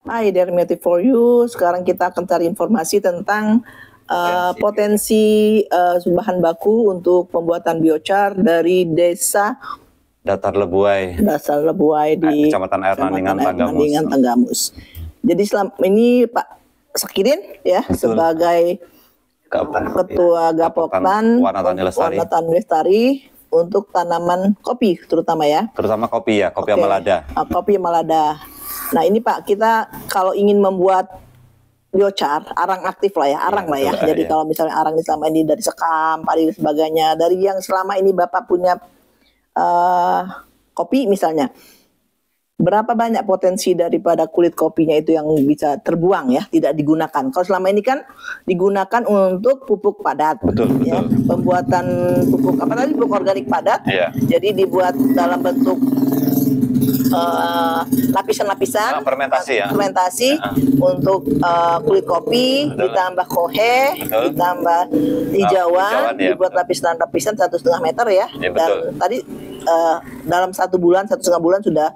Hai dari Creative for You. Sekarang kita akan cari informasi tentang potensi bahan baku untuk pembuatan biochar dari desa Datar Lebuai di Kecamatan Air Nandingan, Tanggamus. Jadi selama ini Pak Sakirin ya sebagai Ketua Gapoktan Wanatani Lestari untuk tanaman kopi terutama ya. Terutama kopi ya, kopi Amalada. Kopi Amalada. Nah ini Pak, kita kalau ingin membuat biochar, arang aktif lah ya, arang lah ya. Jadi kalau misalnya arang selama ini dari sekam, padi dan sebagainya, dari yang selama ini Bapak punya kopi misalnya, berapa banyak potensi daripada kulit kopinya itu yang bisa terbuang ya, tidak digunakan. Kalau selama ini kan digunakan untuk pupuk padat. Betul, ya. betul. Pembuatan pupuk apa tadi, pupuk organik padat. Yeah. Jadi dibuat dalam bentuk lapisan-lapisan fermentasi untuk kulit kopi. Betul. Ditambah kohe. Betul. Ditambah hijauan dibuat lapisan-lapisan 1,5 meter ya. Dan tadi dalam 1 bulan 1,5 bulan sudah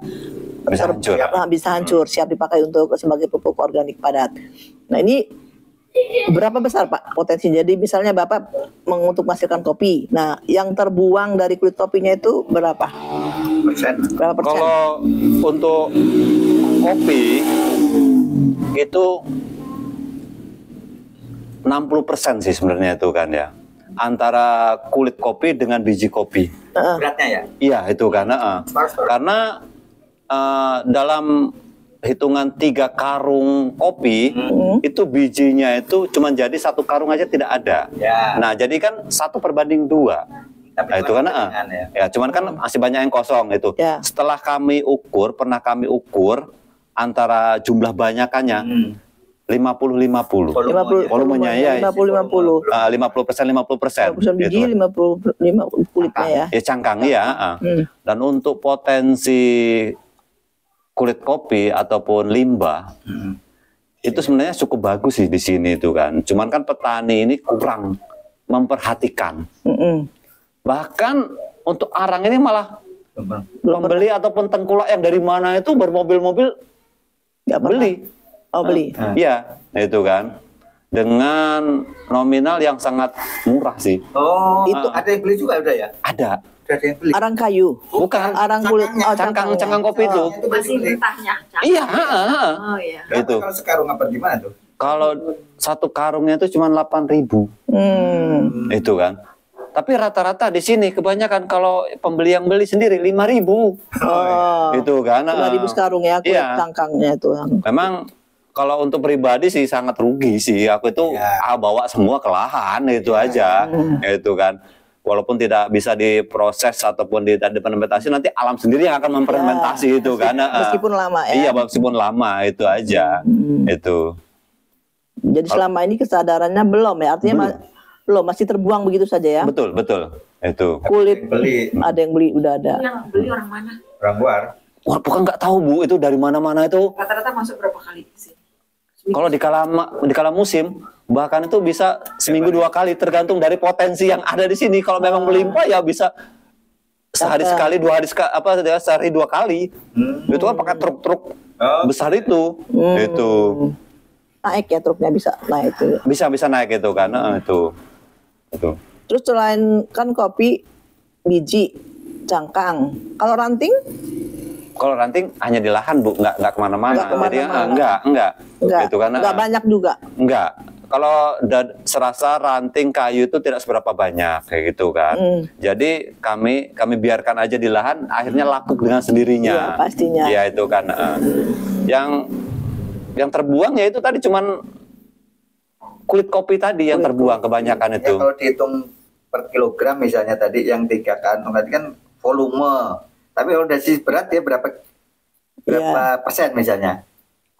bisa hancur siap dipakai untuk sebagai pupuk organik padat. Nah ini berapa besar Pak potensi? Jadi misalnya Bapak untuk menghasilkan kopi, nah yang terbuang dari kulit kopinya itu berapa persen? Kalau untuk kopi itu 60% sih sebenarnya itu kan ya, antara kulit kopi dengan biji kopi. Beratnya ya? Iya itu karena dalam hitungan 3 karung kopi itu bijinya itu cuma jadi 1 karung aja tidak ada. Ya. Nah jadi kan 1/2. Nah, itu kan ya cuman kan masih banyak yang kosong itu. Ya. Setelah pernah kami ukur antara jumlah banyakannya 50-50 volumenya ya 50% 50% biji gitu. 55 kulitnya ya cangkang ya. Dan untuk potensi kulit kopi ataupun limbah itu sebenarnya cukup bagus sih di sini itu kan. Cuman kan petani ini kurang memperhatikan. Bahkan untuk arang ini malah pembeli ataupun tengkulak yang dari mana itu bermobil-mobil beli. Beli. Iya, itu kan. Dengan nominal yang sangat murah sih. Oh, itu ada yang beli juga udah ya? Ada. Arang kayu, bukan arang kulit, cangkang kopi itu. Itu masih mentahnya. Iya. Oh iya. Itu. Kalau sekarung apa gimana tuh? Kalau 1 karungnya itu cuma 8.000. Itu kan. Tapi rata-rata di sini kebanyakan kalau pembeli yang beli sendiri 5.000. Itu kan. 5.000 sekarung ya kulit cangkangnya itu. Memang kalau untuk pribadi sih sangat rugi sih. Aku itu bawa semua ke lahan itu aja. Itu kan. Walaupun tidak bisa diproses ataupun tidak difermentasi, nanti alam sendiri yang akan memfermentasi itu kan. Meskipun lama ya. Iya, meskipun lama itu aja. Itu. Jadi selama ini kesadarannya belum ya, artinya belum masih terbuang begitu saja ya. Betul. Itu. Kulit ada yang beli, udah ada. Yang beli orang mana? Orang luar. Wah, bukan nggak tahu Bu, itu dari mana-mana itu. Rata-rata masuk berapa kali sih? Kalau di kala musim bahkan itu bisa seminggu 2 kali tergantung dari potensi yang ada di sini. Kalau memang melimpah ya bisa sehari sekali, 2 hari sekali, sehari 2 kali. Itu kan pakai truk-truk besar itu. Itu. Naik ya truknya bisa naik itu. Bisa naik itu kan. Itu. Terus selain kan kopi, biji, cangkang. Kalau ranting? Kalau ranting hanya di lahan Bu, nggak kemana-mana. Jadi enggak. Itu kan. Nggak banyak juga. Enggak. Kalau serasa ranting kayu itu tidak seberapa banyak kayak gitu kan. Jadi kami biarkan aja di lahan, akhirnya lapuk dengan sendirinya. Iya, pastinya. Ya itu kan. Yang terbuang ya itu tadi cuman kulit kopi tadi yang terbuang kebanyakan itu. Ya, kalau dihitung per kilogram misalnya tadi yang 3 kantong tadi kan volume. Tapi kalau dari sisi berat ya berapa persen misalnya?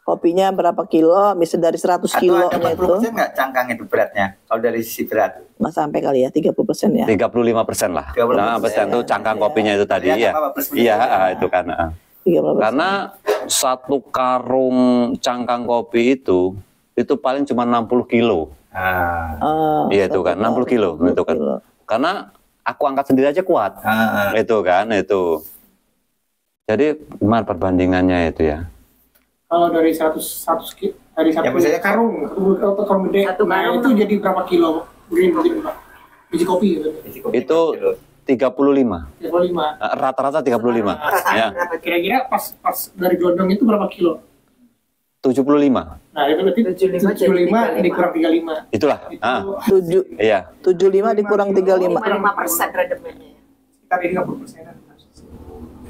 Kopinya berapa kilo, misalnya dari 100 kilo itu. Atau nggak cangkang itu beratnya kalau dari sisi berat? Nggak sampai kali ya, 30% ya? 35% lah. 35% itu cangkang kopinya itu tadi ya. Iya, itu kan. Karena 1 karung cangkang kopi itu paling cuma 60 kilo. Iya itu kan, 60 kilo. Itu kan. Karena aku angkat sendiri aja kuat. Itu kan, itu. Jadi gimana perbandingannya itu ya? Kalau dari 100 dari satu karung gede, nah itu jadi berapa kilo green Pak? Biji kopi gitu. Itu 35. Rata-rata 35. Ya. Kira-kira pas dari gelondong itu berapa kilo? 75. Nah, itu berarti 75 dikurang 35. Itulah. Tujuh. Iya. 75 dikurang 35. 5% redemennya. Sekitar 30%.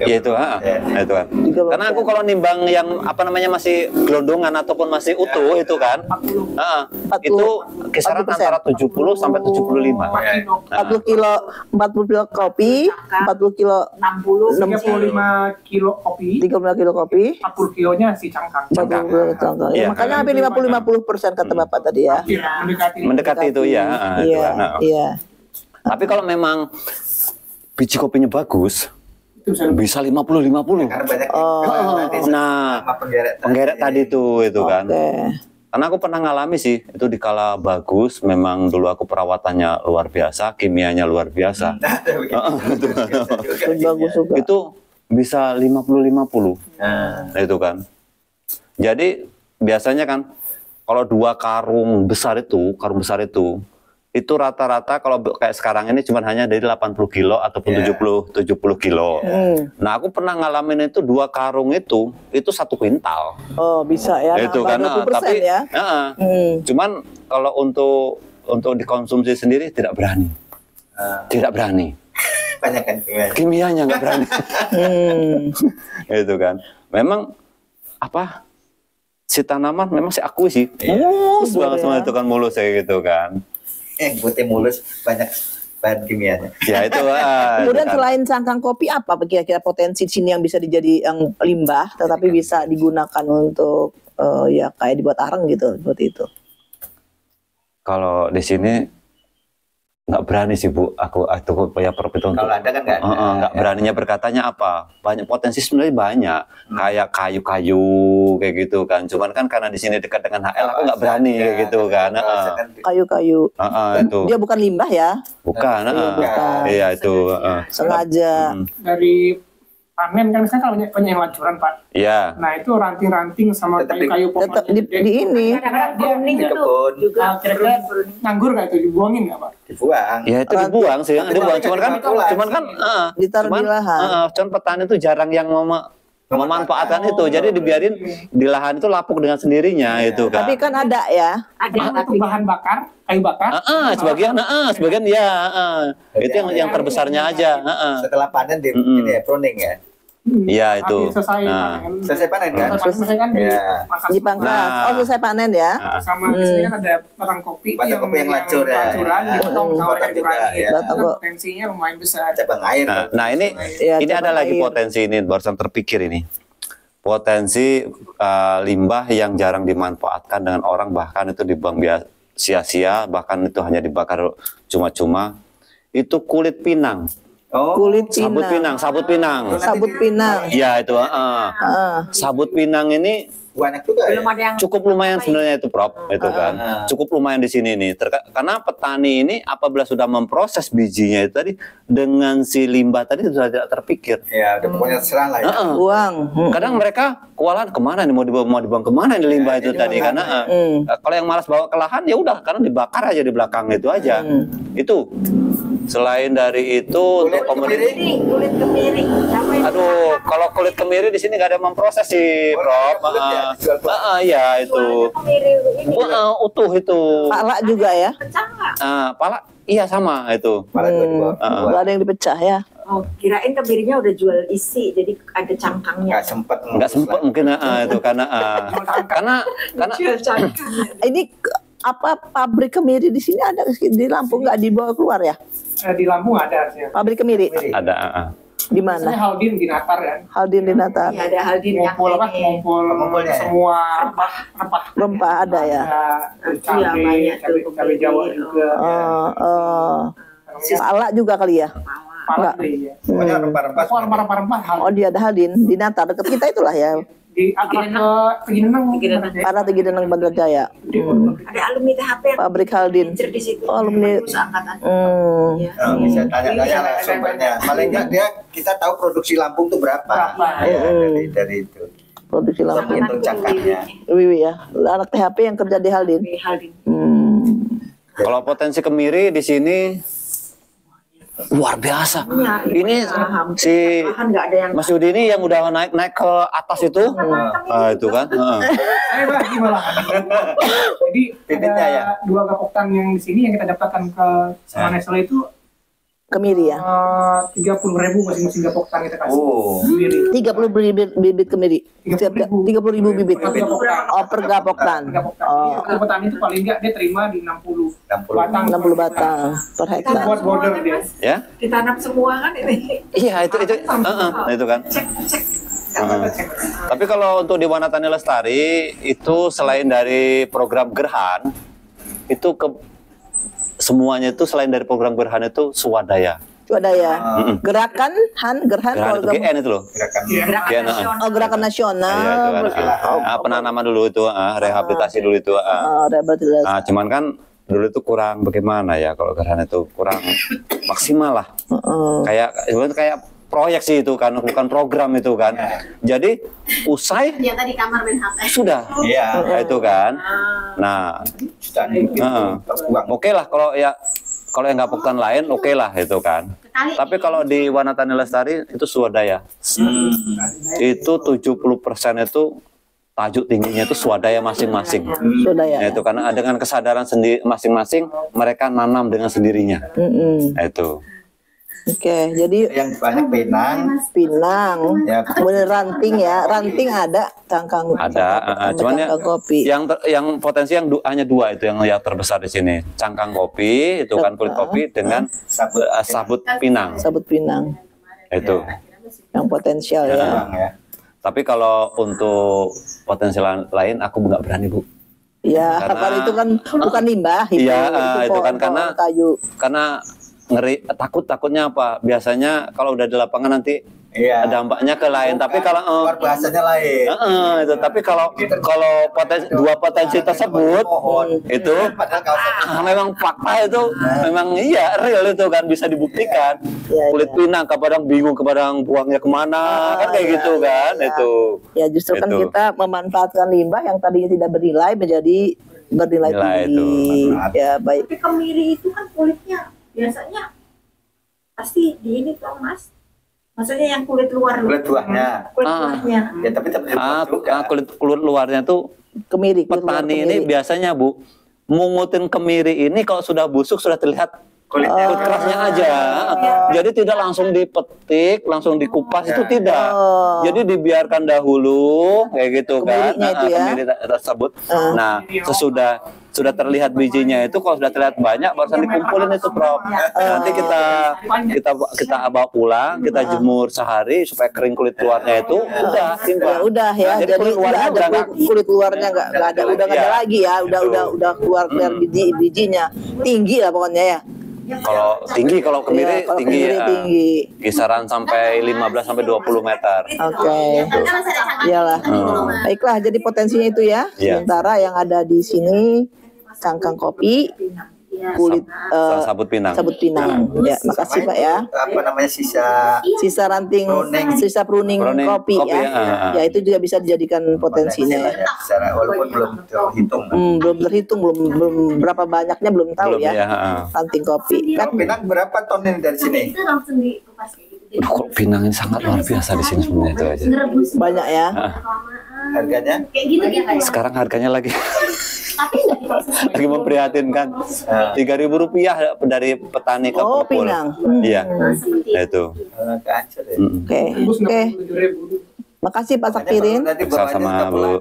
Iya itu, itu kan. Karena aku kalau nimbang yang apa namanya masih gelondongan ataupun masih utuh itu kan, itu kisaran antara 70 sampai 75. 40 kilo kopi, 40 kilo 35 kilo kopi, 35 kilo kopi, 40 kilonya si cangkang. 40 kilo cangkang. Ya, makanya hampir 50% kata Bapak tadi ya. Mendekati itu ya. Iya. Tapi kalau memang biji kopinya bagus, bisa 50-50. Karena banyak penggeret tadi itu kan. Karena aku pernah ngalami sih, itu dikala bagus, memang dulu aku perawatannya luar biasa, kimianya luar biasa. Bagus juga. Itu bisa 50-50. Itu kan. Jadi biasanya kan kalau 2 karung besar itu rata-rata kalau kayak sekarang ini cuma hanya dari 80 kilo ataupun 70 kilo. Nah, aku pernah ngalamin itu 2 karung itu 1 kuintal. Oh, bisa ya. Itu karena tapi ya. Cuman kalau untuk dikonsumsi sendiri tidak berani. Tidak berani. Banyak kan kimianya nggak berani. Itu kan. Memang apa? Si tanaman memang saya akui sih. Mulus banget sama itu kan, mulus kayak gitu kan. Putih mulus, banyak bahan kimianya. Ya itu. Kemudian selain cangkang kopi, apa kira-kira potensi di sini yang bisa dijadi yang limbah, tetapi bisa digunakan untuk ya kayak dibuat arang gitu, seperti itu? Kalau di sini nggak berani sih Bu, aku punya perpintu untuk. Kalau ada kan nggak beraninya berkatanya apa? Banyak potensi sebenarnya banyak, kayak kayu-kayu kayak gitu kan. Cuman kan karena di sini dekat dengan HL, aku nggak berani kayak gitu kan. Kayu-kayu. Itu. Dia bukan limbah ya? Bukan. Iya itu. Sengaja. Dari panen kan misalnya kalau banyak yang lancuran Pak. Iya. Nah itu ranting-ranting sama kayu-kayu pohon. Tetap di ini. Karena di kebun juga kira-kira nganggur nggak itu, dibuangin nggak Pak? dibuang. Ya itu dibuang sih, dibuang. Cuman kan ditaruh di lahan. Cuman petani itu jarang yang memanfaatkan itu, jadi dibiarin di lahan itu lapuk dengan sendirinya itu kan. Tapi kan ada ya. Ada bahan bakar, kayu bakar. Sebagian ya. Itu yang terbesarnya aja. Setelah panen di ini pruning ya. Iya itu. Selesai panen kan? Selesai kan dipangkas. Selesai panen ya. Sama di sini kan ada batang kopi yang lancur ya. Dipotong sama juga. Potensinya lumayan besar. Cabang air. Nah ini ada lagi potensi ini barusan terpikir ini. Potensi limbah yang jarang dimanfaatkan dengan orang, bahkan itu dibuang sia-sia, bahkan itu hanya dibakar cuma-cuma. Itu kulit pinang. Kulit pinang. Sabut pinang. Ya itu. Sabut pinang ini banyak juga ya? Cukup lumayan sebenarnya itu Prof, itu kan. Cukup lumayan di sini nih. Karena petani ini apabila sudah memproses bijinya itu tadi dengan si limbah tadi sudah tidak terpikir. Ya, udah pokoknya serah lah ya. Buang. Kadang mereka kewalahan kemana nih, mau dibuang kemana nih limbah itu tadi karena kalau yang malas bawa ke lahan ya udah karena dibakar aja di belakang itu aja. Itu. Selain dari itu kulit kemiri. Aduh, kalau kulit kemiri di sini nggak ada memproses sih, Prof. Ya itu. Utuh itu. Pala juga ya? Pala, iya sama itu. Nggak ada yang dipecah ya? Oh, kirain kemirinya udah jual isi, jadi ada cangkangnya. Nggak sempet mungkin itu karena ini apa pabrik kemiri di sini ada di Lampung, nggak dibawa keluar ya? Di Lampung ada harusnya. Pabrik kemiri? Ada. Di mana? Haldin di Natar kan. Haldin di Natar. Ya, ada Haldin ngumpul semua rempah ada ya. Cabai Jawa juga. Pala juga kali ya? Pala iya. Pokoknya rempah-rempah. Oh dia ada Haldin di Natar dekat kita itulah ya. Di Tegineneng. Arah Tegineneng Bandar Jaya. Ada alumni THP pabrik Haldin. Di situ. Alumni. Bisa tanya-tanya lah sumbernya. Paling nggak kita tahu produksi Lampung tuh berapa. Ya, dari itu. Produksi lampion. Untuk cangkangnya. Wiwi ya, anak THP yang kerja di Haldin. Kalau potensi kemiri di sini luar biasa. Ini si Mas Yudi ini yang udah naik ke atas itu, itu kan. Saya bagi malah. Jadi ada 2 gapoktan yang di sini yang kita dapatkan ke sama Nestle itu Kemiri ya. 30.000 masing-masing gapoktan kita kasih. 30 bibit kemiri. 30.000 bibit. Oh, per gapoktan. Oh. Petani itu paling enggak dia terima di 60 batang. 60 batang per hektar. Buat border dia. Ya? Ditanam semua kan ini. Iya, itu kan. Tapi kalau untuk di Wanatani Lestari itu selain dari program Gerhan itu semuanya itu selain dari program Gerhan itu swadaya. Swadaya. Gerakan Gerhan itu GN itu loh. Gerakan nasional. Penanaman dulu itu, rehabilitasi dulu itu. Rehabilitasi. Cuman kan dulu itu kurang bagaimana ya kalau Gerhan itu kurang maksimal lah. Kayak proyek sih itu kan, bukan program itu kan. Jadi usai Tadi kamar Menhan sudah. Iya, itu kan. Nah, oke lah kalau yang gapoktan lain oke lah itu kan. Tapi kalau di Wanatani Lestari itu swadaya. Itu 70% itu tajuk tingginya itu swadaya masing-masing. Swadaya. Itu karena dengan kesadaran sendiri masing-masing mereka nanam dengan sendirinya. Itu. Oke, jadi yang banyak pinang, ya. Kemudian ranting ya, ranting ada, cangkang cuman kopi. Yang potensi hanya 2 itu yang terbesar di sini, cangkang kopi itu kan kulit kopi dengan sabut pinang. Sabut pinang. Itu. Yang potensial ya. Tapi kalau untuk potensi lain aku nggak berani Bu. Ya, karena itu kan bukan limbah. Iya, itu kan karena kayu. Karena ngeri takutnya apa biasanya kalau udah di lapangan nanti dampaknya ke lain tapi kalau luar bahasanya lain itu tapi kalau dua potensi tersebut itu memang fakta itu memang real itu kan bisa dibuktikan kulit pinang kepadang bingung kepadang buangnya kemana kan kayak gitu kan itu ya justru kan kita memanfaatkan limbah yang tadinya tidak bernilai menjadi bernilai tinggi ya baik. Tapi kemiri itu kan kulitnya biasanya pasti di ini tuh Mas. Maksudnya yang kulit luar. Kulit luarnya. Kulit luarnya. Ya tapi kulit luarnya tuh kemiri. Petani ini biasanya Bu mungutin kemiri ini kalau sudah busuk sudah terlihat kulit kerasnya aja. Jadi tidak langsung dipetik, langsung dikupas itu tidak. Jadi dibiarkan dahulu kayak gitu kan. Kemiri tersebut. Nah, sudah terlihat bijinya itu kalau sudah terlihat banyak barusan dikumpulin itu Prof. Nanti kita bawa pulang, kita jemur sehari supaya kering kulit luarnya itu udah simpan. Udah ya. Jadi kulit luarnya enggak ada udah enggak ada lagi ya. Udah keluar bijinya. Tinggi lah pokoknya ya. Kalau tinggi kalau kemiri tinggi. Kisaran sampai 15 sampai 20 meter. Oke. Iyalah. Baiklah, jadi potensinya itu ya. Sementara yang ada di sini cangkang kopi, kulit sabut pinang. Ya, makasih Pak ya. Apa namanya sisa ranting sisa pruning kopi ya. Ya itu juga bisa dijadikan potensinya. Walaupun belum terhitung. Belum terhitung, belum berapa banyaknya belum tahu ya. Ranting kopi. Kalau pinang berapa ton ini dari sini? Itu langsung dikupas kayak gitu. Kok pinang ini sangat luar biasa di sini sebenarnya itu aja. Banyak ya. Harganya? Kayak gitu ya. Sekarang harganya lagi memprihatinkan. Rp3.000 dari petani ke pinang. Iya. Itu. Oke. Makasih Pak Sakirin. Sama-sama Bu.